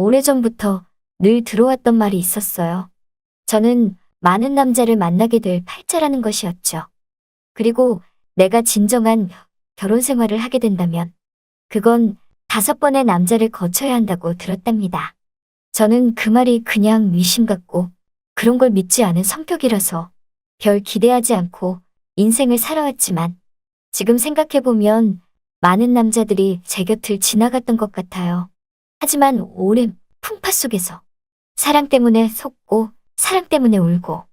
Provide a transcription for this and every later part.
오래전부터 늘 들어왔던 말이 있었어요. 저는 많은 남자를 만나게 될 팔자라는 것이었죠. 그리고 내가 진정한 결혼 생활을 하게 된다면 그건 5번의 남자를 거쳐야 한다고 들었답니다. 저는 그 말이 그냥 미신 같고 그런 걸 믿지 않은 성격이라서 별 기대하지 않고 인생을 살아왔지만 지금 생각해보면 많은 남자들이 제 곁을 지나갔던 것 같아요. 하지만 오랜 풍파 속에서 사랑 때문에 속고 사랑 때문에 울고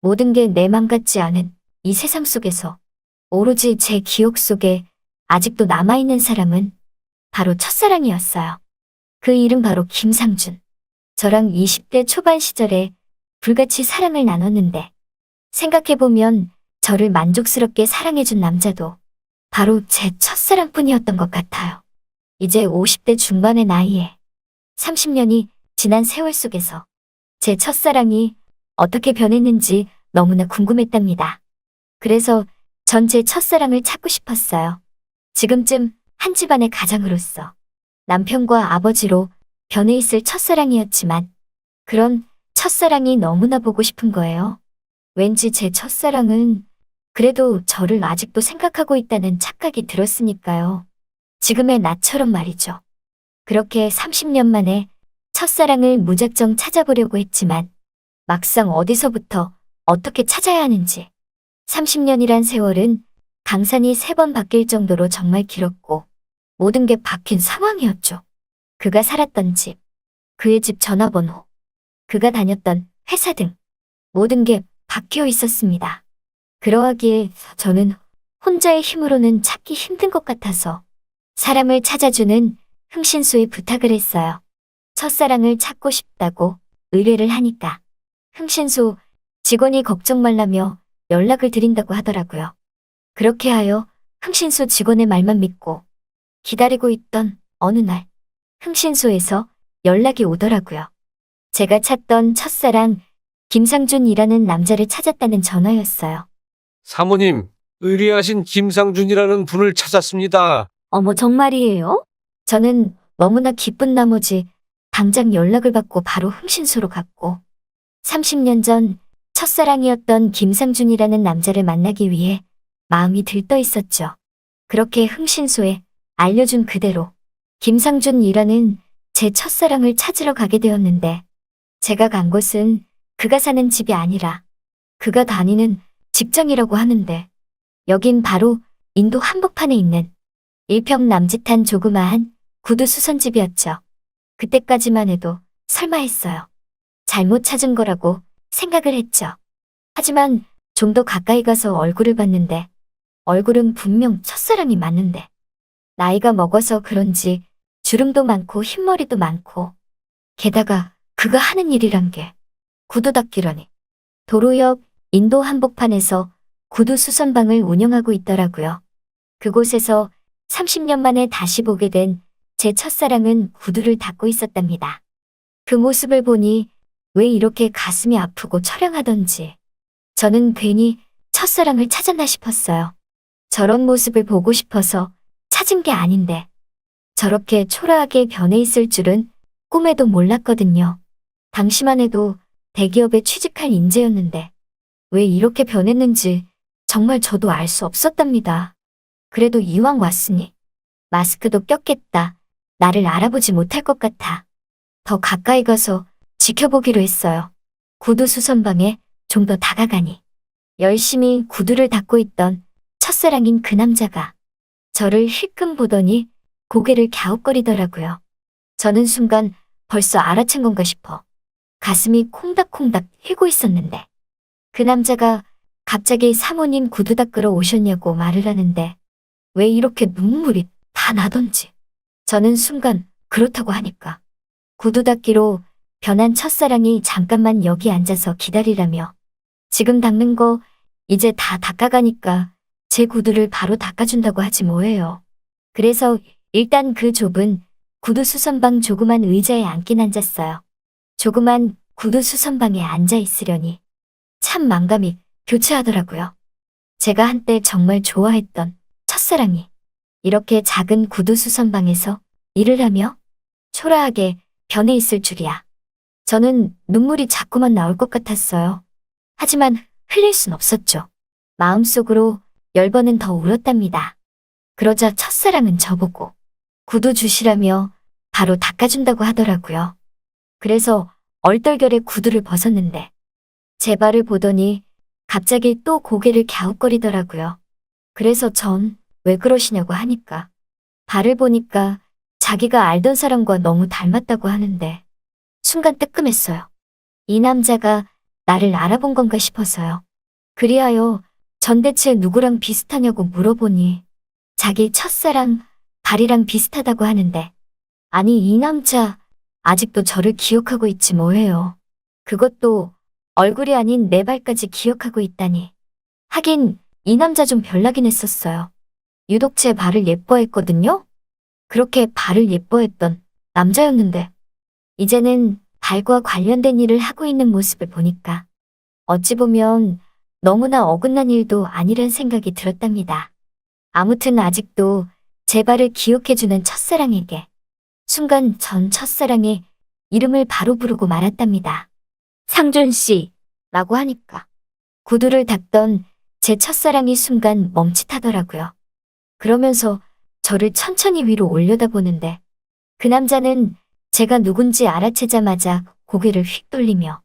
모든 게 내 맘 같지 않은 이 세상 속에서 오로지 제 기억 속에 아직도 남아있는 사람은 바로 첫사랑이었어요. 그 이름 바로 김상준. 저랑 20대 초반 시절에 불같이 사랑을 나눴는데 생각해보면 저를 만족스럽게 사랑해준 남자도 바로 제 첫사랑뿐이었던 것 같아요. 이제 50대 중반의 나이에 30년이 지난 세월 속에서 제 첫사랑이 어떻게 변했는지 너무나 궁금했답니다. 그래서 전 제 첫사랑을 찾고 싶었어요. 지금쯤 한 집안의 가장으로서 남편과 아버지로 변해 있을 첫사랑이었지만 그런 첫사랑이 너무나 보고 싶은 거예요. 왠지 제 첫사랑은 그래도 저를 아직도 생각하고 있다는 착각이 들었으니까요. 지금의 나처럼 말이죠. 그렇게 30년 만에 첫사랑을 무작정 찾아보려고 했지만 막상 어디서부터 어떻게 찾아야 하는지 30년이란 세월은 강산이 3번 바뀔 정도로 정말 길었고 모든 게 바뀐 상황이었죠. 그가 살았던 집, 그의 집 전화번호, 그가 다녔던 회사 등 모든 게 바뀌어 있었습니다. 그러하기에 저는 혼자의 힘으로는 찾기 힘든 것 같아서 사람을 찾아주는 흥신소에 부탁을 했어요. 첫사랑을 찾고 싶다고 의뢰를 하니까 흥신소 직원이 걱정 말라며 연락을 드린다고 하더라고요. 그렇게 하여 흥신소 직원의 말만 믿고 기다리고 있던 어느 날 흥신소에서 연락이 오더라고요. 제가 찾던 첫사랑 김상준이라는 남자를 찾았다는 전화였어요. 사모님, 의리하신 김상준이라는 분을 찾았습니다. 어머, 정말이에요? 저는 너무나 기쁜 나머지 당장 연락을 받고 바로 흥신소로 갔고 30년 전 첫사랑이었던 김상준이라는 남자를 만나기 위해 마음이 들떠 있었죠. 그렇게 흥신소에 알려준 그대로 김상준이라는 제 첫사랑을 찾으러 가게 되었는데 제가 간 곳은 그가 사는 집이 아니라 그가 다니는 직장이라고 하는데 여긴 바로 인도 한복판에 있는 일평 남짓한 조그마한 구두 수선집이었죠. 그때까지만 해도 설마 했어요. 잘못 찾은 거라고 생각을 했죠. 하지만 좀 더 가까이 가서 얼굴을 봤는데 얼굴은 분명 첫사랑이 맞는데 나이가 먹어서 그런지 주름도 많고 흰머리도 많고 게다가 그가 하는 일이란 게 구두 닦기라니. 도로 옆 인도 한복판에서 구두 수선방을 운영하고 있더라고요. 그곳에서 30년 만에 다시 보게 된 제 첫사랑은 구두를 닦고 있었답니다. 그 모습을 보니 왜 이렇게 가슴이 아프고 처량하던지 저는 괜히 첫사랑을 찾았나 싶었어요. 저런 모습을 보고 싶어서 찾은 게 아닌데 저렇게 초라하게 변해 있을 줄은 꿈에도 몰랐거든요. 당시만 해도 대기업에 취직할 인재였는데 왜 이렇게 변했는지 정말 저도 알 수 없었답니다. 그래도 이왕 왔으니 마스크도 꼈겠다. 나를 알아보지 못할 것 같아. 더 가까이 가서 지켜보기로 했어요. 구두 수선방에 좀 더 다가가니 열심히 구두를 닦고 있던 첫사랑인 그 남자가 저를 힐끔 보더니 고개를 갸웃거리더라고요. 저는 순간 벌써 알아챈 건가 싶어 가슴이 콩닥콩닥 뛰고 있었는데 그 남자가 갑자기 사모님 구두 닦으러 오셨냐고 말을 하는데 왜 이렇게 눈물이 다 나던지 저는 순간 그렇다고 하니까 구두 닦기로 변한 첫사랑이 잠깐만 여기 앉아서 기다리라며 지금 닦는 거 이제 다 닦아가니까 제 구두를 바로 닦아준다고 하지 뭐예요. 그래서 일단 그 좁은 구두 수선방 조그만 의자에 앉긴 앉았어요. 조그만 구두 수선방에 앉아 있으려니 참 만감이 교차하더라고요. 제가 한때 정말 좋아했던 첫사랑이 이렇게 작은 구두 수선방에서 일을 하며 초라하게 변해 있을 줄이야. 저는 눈물이 자꾸만 나올 것 같았어요. 하지만 흘릴 순 없었죠. 마음속으로 10번은 더 울었답니다. 그러자 첫사랑은 저보고 구두 주시라며 바로 닦아준다고 하더라고요. 그래서 얼떨결에 구두를 벗었는데 제 발을 보더니 갑자기 또 고개를 갸웃거리더라고요. 그래서 전 왜 그러시냐고 하니까 발을 보니까 자기가 알던 사람과 너무 닮았다고 하는데 순간 뜨끔했어요. 이 남자가 나를 알아본 건가 싶어서요. 그리하여 전 대체 누구랑 비슷하냐고 물어보니 자기 첫사랑 발이랑 비슷하다고 하는데 아니 이 남자 아직도 저를 기억하고 있지 뭐예요. 그것도 얼굴이 아닌 내 발까지 기억하고 있다니. 하긴 이 남자 좀 별나긴 했었어요. 유독 제 발을 예뻐했거든요. 그렇게 발을 예뻐했던 남자였는데 이제는 발과 관련된 일을 하고 있는 모습을 보니까 어찌 보면 너무나 어긋난 일도 아니란 생각이 들었답니다. 아무튼 아직도 제 발을 기억해주는 첫사랑에게 순간 전 첫사랑의 이름을 바로 부르고 말았답니다. 상준 씨 라고 하니까 구두를 닦던 제 첫사랑이 순간 멈칫하더라고요. 그러면서 저를 천천히 위로 올려다보는데 그 남자는 제가 누군지 알아채자마자 고개를 휙 돌리며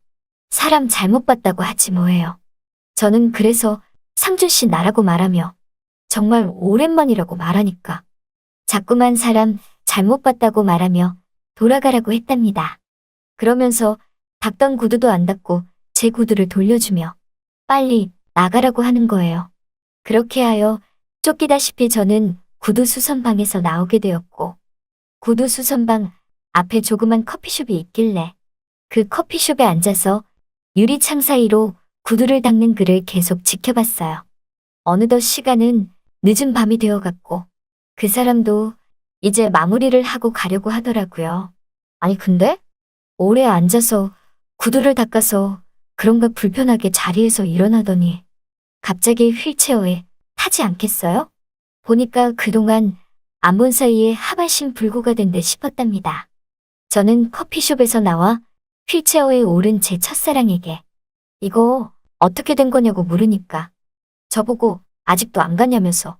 사람 잘못 봤다고 하지 뭐예요. 저는 그래서 상준 씨 나라고 말하며 정말 오랜만이라고 말하니까 자꾸만 사람 잘못 봤다고 말하며 돌아가라고 했답니다. 그러면서 닦던 구두도 안 닦고 제 구두를 돌려주며 빨리 나가라고 하는 거예요. 그렇게 하여 쫓기다시피 저는 구두 수선방에서 나오게 되었고 구두 수선방 앞에 조그만 커피숍이 있길래 그 커피숍에 앉아서 유리창 사이로 구두를 닦는 그를 계속 지켜봤어요. 어느덧 시간은 늦은 밤이 되어갔고 그 사람도 이제 마무리를 하고 가려고 하더라고요. 아니 근데 오래 앉아서 구두를 닦아서 그런가 불편하게 자리에서 일어나더니 갑자기 휠체어에 타지 않겠어요? 보니까 그동안 안 본 사이에 하반신 불구가 된 듯 싶었답니다. 저는 커피숍에서 나와 휠체어에 오른 제 첫사랑에게 이거 어떻게 된 거냐고 물으니까 저보고 아직도 안 가냐면서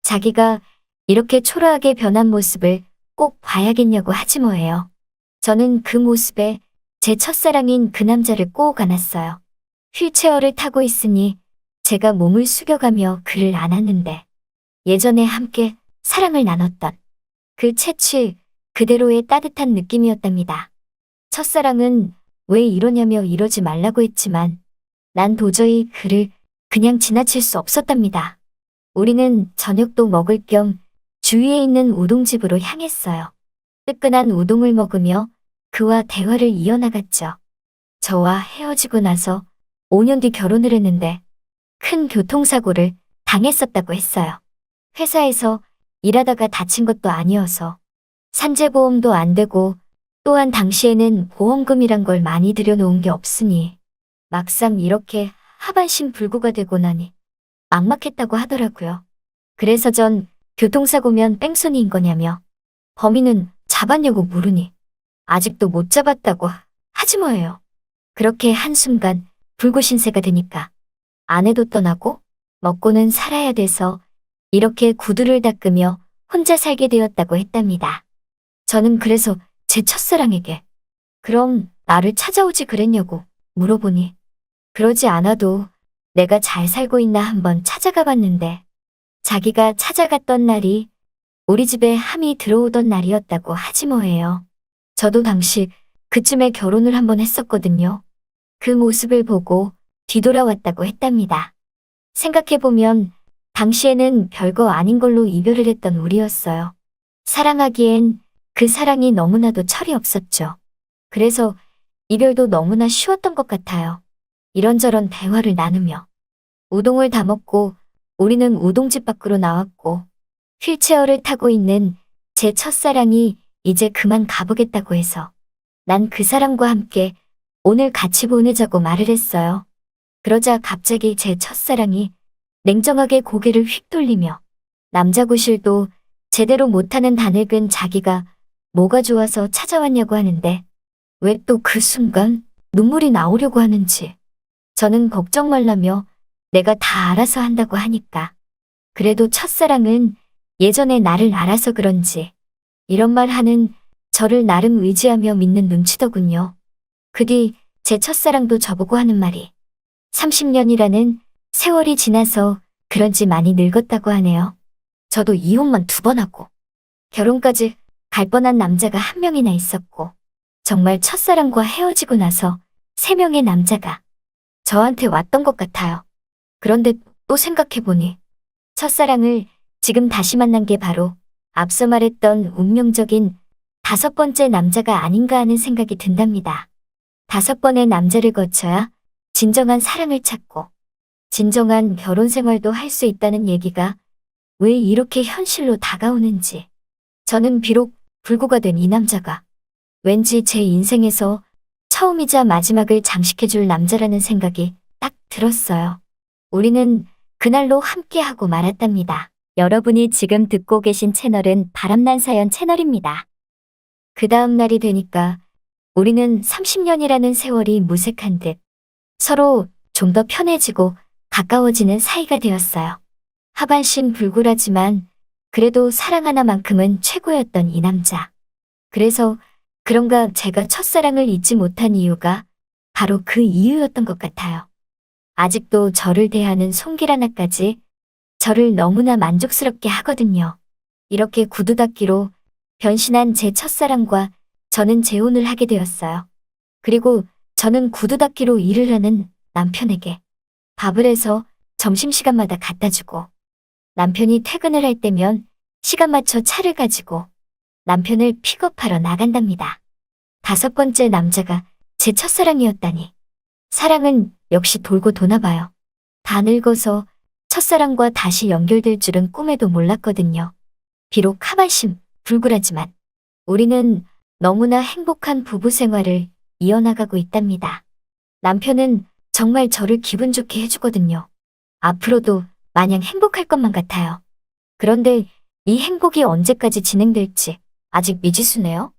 자기가 이렇게 초라하게 변한 모습을 꼭 봐야겠냐고 하지 뭐예요. 저는 그 모습에 제 첫사랑인 그 남자를 꼭 안았어요. 휠체어를 타고 있으니 제가 몸을 숙여가며 그를 안았는데 예전에 함께 사랑을 나눴던 그 채취 그대로의 따뜻한 느낌이었답니다. 첫사랑은 왜 이러냐며 이러지 말라고 했지만 난 도저히 그를 그냥 지나칠 수 없었답니다. 우리는 저녁도 먹을 겸 주위에 있는 우동집으로 향했어요. 뜨끈한 우동을 먹으며 그와 대화를 이어나갔죠. 저와 헤어지고 나서 5년 뒤 결혼을 했는데 큰 교통사고를 당했었다고 했어요. 회사에서 일하다가 다친 것도 아니어서 산재보험도 안 되고 또한 당시에는 보험금이란 걸 많이 들여놓은 게 없으니 막상 이렇게 하반신 불구가 되고 나니 막막했다고 하더라고요. 그래서 전 교통사고면 뺑소니인 거냐며 범인은 잡았냐고 물으니 아직도 못 잡았다고 하지 뭐예요. 그렇게 한순간 불구신세가 되니까 아내도 떠나고 먹고는 살아야 돼서 이렇게 구두를 닦으며 혼자 살게 되었다고 했답니다. 저는 그래서 제 첫사랑에게 그럼 나를 찾아오지 그랬냐고 물어보니 그러지 않아도 내가 잘 살고 있나 한번 찾아가 봤는데 자기가 찾아갔던 날이 우리 집에 함이 들어오던 날이었다고 하지 뭐예요. 저도 당시 그쯤에 결혼을 한번 했었거든요. 그 모습을 보고 뒤돌아왔다고 했답니다. 생각해보면 당시에는 별거 아닌 걸로 이별을 했던 우리였어요. 사랑하기엔 그 사랑이 너무나도 철이 없었죠. 그래서 이별도 너무나 쉬웠던 것 같아요. 이런저런 대화를 나누며 우동을 다 먹고 우리는 우동집 밖으로 나왔고 휠체어를 타고 있는 제 첫사랑이 이제 그만 가보겠다고 해서 난 그 사람과 함께 오늘 같이 보내자고 말을 했어요. 그러자 갑자기 제 첫사랑이 냉정하게 고개를 휙 돌리며 남자 구실도 제대로 못하는 다늙은 자기가 뭐가 좋아서 찾아왔냐고 하는데 왜 또 그 순간 눈물이 나오려고 하는지. 저는 걱정 말라며 내가 다 알아서 한다고 하니까. 그래도 첫사랑은 예전에 나를 알아서 그런지 이런 말 하는 저를 나름 의지하며 믿는 눈치더군요. 그 뒤 제 첫사랑도 저보고 하는 말이 30년이라는 세월이 지나서 그런지 많이 늙었다고 하네요. 저도 이혼만 2번 하고 결혼까지 갈 뻔한 남자가 1명이나 있었고 정말 첫사랑과 헤어지고 나서 3명의 남자가 저한테 왔던 것 같아요. 그런데 또 생각해보니 첫사랑을 지금 다시 만난 게 바로 앞서 말했던 운명적인 5번째 남자가 아닌가 하는 생각이 든답니다. 5번의 남자를 거쳐야 진정한 사랑을 찾고 진정한 결혼 생활도 할 수 있다는 얘기가 왜 이렇게 현실로 다가오는지. 저는 비록 불구가 된 이 남자가 왠지 제 인생에서 처음이자 마지막을 장식해줄 남자라는 생각이 딱 들었어요. 우리는 그날로 함께하고 말았답니다. 여러분이 지금 듣고 계신 채널은 바람난 사연 채널입니다. 그 다음 날이 되니까 우리는 30년이라는 세월이 무색한 듯 서로 좀 더 편해지고 가까워지는 사이가 되었어요. 하반신 불굴하지만 그래도 사랑 하나만큼은 최고였던 이 남자. 그래서 그런가 제가 첫사랑을 잊지 못한 이유가 바로 그 이유였던 것 같아요. 아직도 저를 대하는 손길 하나까지 저를 너무나 만족스럽게 하거든요. 이렇게 구두 닦기로 변신한 제 첫사랑과 저는 재혼을 하게 되었어요. 그리고 저는 구두 닦기로 일을 하는 남편에게 밥을 해서 점심시간마다 갖다 주고 남편이 퇴근을 할 때면 시간 맞춰 차를 가지고 남편을 픽업하러 나간답니다. 5번째 남자가 제 첫사랑이었다니. 사랑은 역시 돌고 도나 봐요. 다 늙어서 첫사랑과 다시 연결될 줄은 꿈에도 몰랐거든요. 비록 하반신 불굴하지만 우리는 너무나 행복한 부부 생활을 이어나가고 있답니다. 남편은 정말 저를 기분 좋게 해주거든요. 앞으로도 마냥 행복할 것만 같아요. 그런데 이 행복이 언제까지 진행될지 아직 미지수네요.